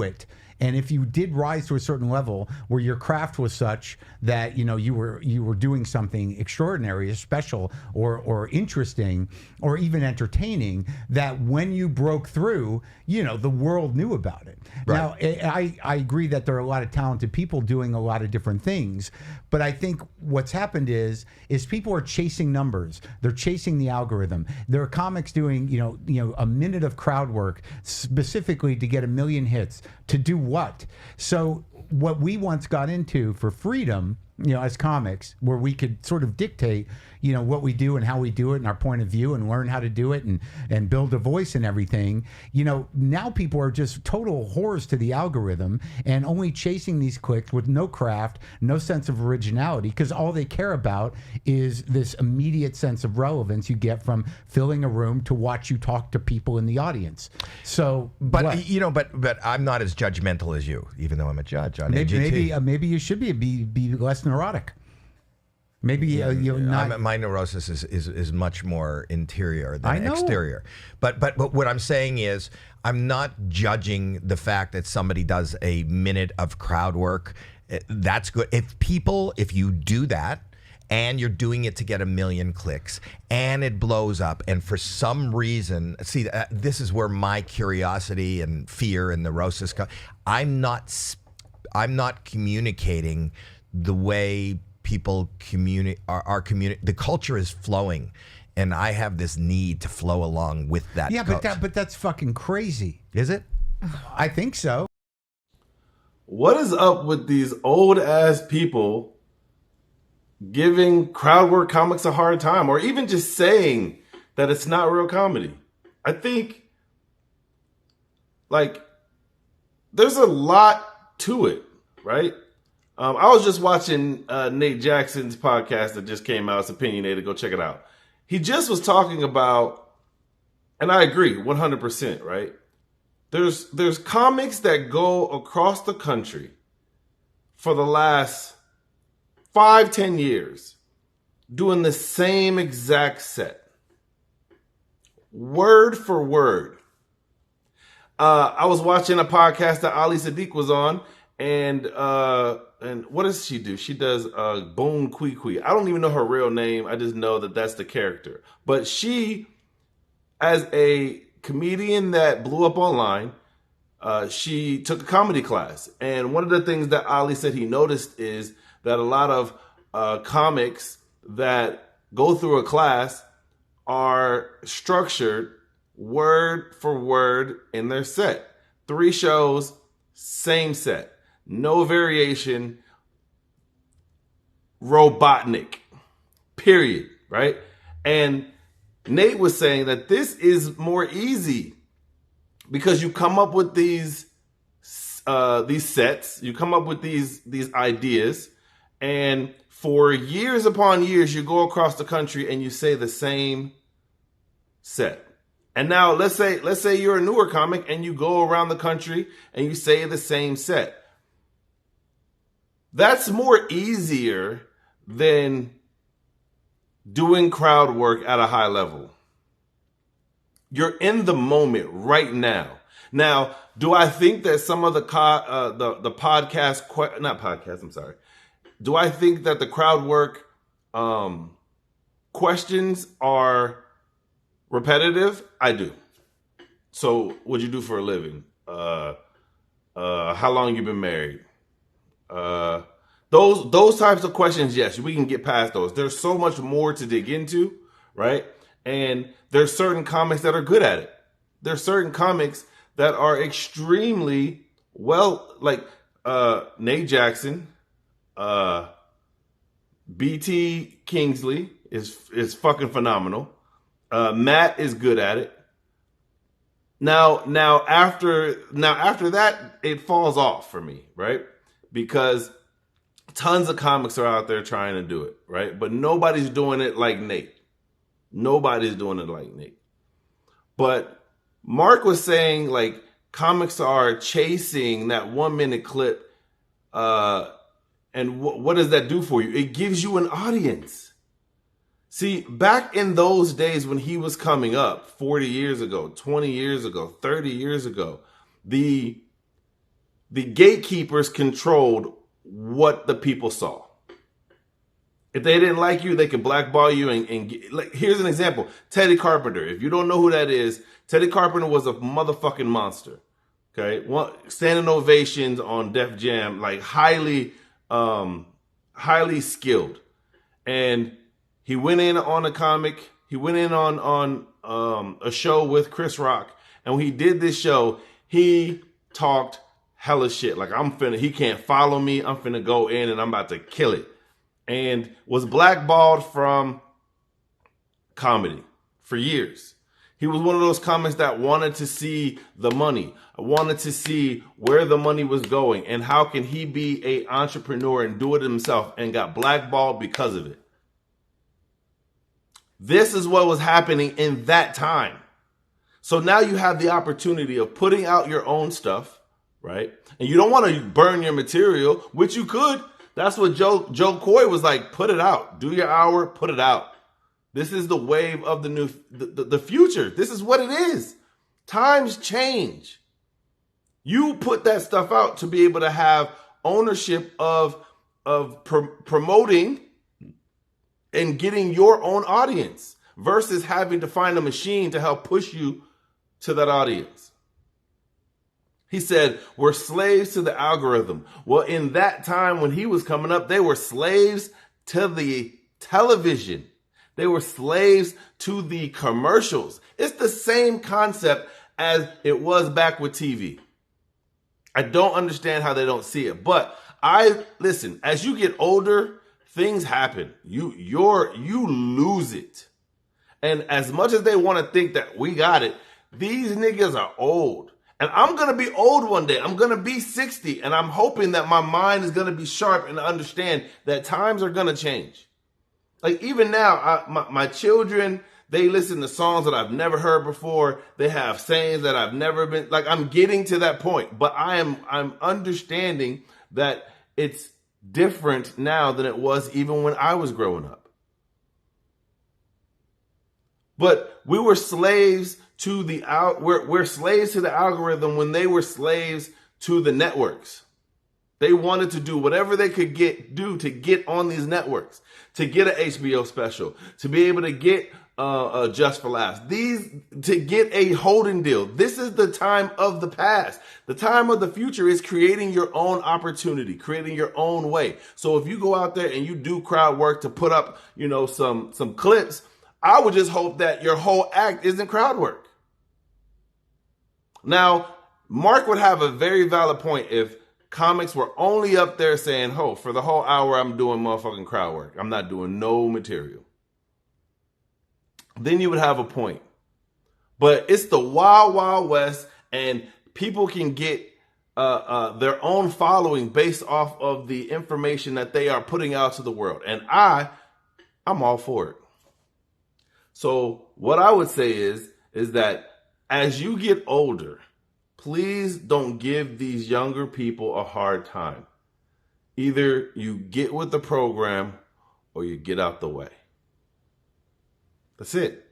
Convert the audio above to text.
it. And if you did rise to a certain level where your craft was such that you were doing something extraordinary, or special, or interesting, or even entertaining, that when you broke through, the world knew about it. Right. Now, I agree that there are a lot of talented people doing a lot of different things, but I think what's happened is people are chasing numbers. They're chasing the algorithm. There are comics doing a minute of crowd work specifically to get 1 million hits. To do what? So what we once got into for freedom, as comics, where we could sort of dictate, what we do and how we do it and our point of view and learn how to do it and build a voice and everything. Now people are just total whores to the algorithm and only chasing these clicks with no craft, no sense of originality, because all they care about is this immediate sense of relevance you get from filling a room to watch you talk to people in the audience. So, but I'm not as judgmental as you, even though I'm a judge on AGT. Maybe you should be less neurotic. Maybe not. My neurosis is much more interior than exterior. But what I'm saying is, I'm not judging the fact that somebody does a minute of crowd work. That's good. If you do that and you're doing it to get 1 million clicks and it blows up, and for some reason, this is where my curiosity and fear and neurosis come. I'm not communicating the way people communicate. The culture is flowing, and I have this need to flow along with that. Yeah, but that's fucking crazy. Is it? I think so. What is up with these old ass people giving crowd work comics a hard time, or even just saying that it's not real comedy? I think there's a lot to it, right? I was just watching Nate Jackson's podcast that just came out. It's Opinionated. Go check it out. He just was talking about, and I agree 100%, right? There's comics that go across the country for the last 5-10 years doing the same exact set, word for word. I was watching a podcast that Ali Sadiq was on, and what does she do? She does Boom Kui Kui. I don't even know her real name. I just know that that's the character. But she, as a comedian that blew up online, she took a comedy class. And one of the things that Ali said he noticed is that a lot of comics that go through a class are structured word for word in their set. 3 shows, same set. No variation, Robotnik, period, right? And Nate was saying that this is more easy because you come up with these sets, you come up with these ideas, and for years upon years, you go across the country and you say the same set. And now let's say you're a newer comic and you go around the country and you say the same set. That's more easier than doing crowd work at a high level. You're in the moment right now. Now, do I think that some of the podcast, not podcast, I'm sorry. Do I think that the crowd work questions are repetitive? I do. So, what'd you do for a living? How long you been married? Those types of questions, yes, we can get past those. There's so much more to dig into, right? And there's certain comics that are good at it. There's certain comics that are extremely well, like Nate Jackson, BT Kingsley is fucking phenomenal. Matt is good at it. Now after that, it falls off for me, right? Because tons of comics are out there trying to do it, right? But nobody's doing it like Nate. Nobody's doing it like Nate. But Mark was saying, like, comics are chasing that 1 minute clip. And what does that do for you? It gives you an audience. See, back in those days when he was coming up, 40 years ago, 20 years ago, 30 years ago, the the gatekeepers controlled what the people saw. If they didn't like you, they could blackball you. Like, here's an example. Teddy Carpenter. If you don't know who that is, Teddy Carpenter was a motherfucking monster. Okay? Standing ovations on Def Jam, like highly skilled. And he went in on a comic. He went in on a show with Chris Rock. And when he did this show, he talked hella shit. Like, he can't follow me. I'm finna go in and I'm about to kill it. And was blackballed from comedy for years. He was one of those comics that wanted to see the money, wanted to see where the money was going, and how can he be an entrepreneur and do it himself, and got blackballed because of it. This is what was happening in that time. So now you have the opportunity of putting out your own stuff, right? And you don't want to burn your material, which you could. That's what Joe Coy was like. Put it out. Do your hour. Put it out. This is the wave of the future. This is what it is. Times change. You put that stuff out to be able to have ownership of promoting and getting your own audience versus having to find a machine to help push you to that audience. He said, we're slaves to the algorithm. Well, in that time when he was coming up, they were slaves to the television. They were slaves to the commercials. It's the same concept as it was back with TV. I don't understand how they don't see it. But listen, as you get older, things happen. You lose it. And as much as they want to think that we got it, these niggas are old. And I'm going to be old one day. I'm going to be 60. And I'm hoping that my mind is going to be sharp and understand that times are going to change. Like, even now, my children, they listen to songs that I've never heard before. They have sayings that I've never been, like, I'm getting to that point. But I'm understanding that it's different now than it was even when I was growing up. But we were slaves to we're slaves to the algorithm when they were slaves to the networks. They wanted to do whatever they could do to get on these networks, to get an HBO special, to be able to get Just for Laughs, to get a holding deal. This is the time of the past. The time of the future is creating your own opportunity, creating your own way. So if you go out there and you do crowd work to put up, some clips, I would just hope that your whole act isn't crowd work. Now, Mark would have a very valid point if comics were only up there saying, for the whole hour I'm doing motherfucking crowd work. I'm not doing no material. Then you would have a point. But it's the wild, wild west, and people can get their own following based off of the information that they are putting out to the world. And I'm all for it. So what I would say is that as you get older, please don't give these younger people a hard time. Either you get with the program or you get out the way. That's it.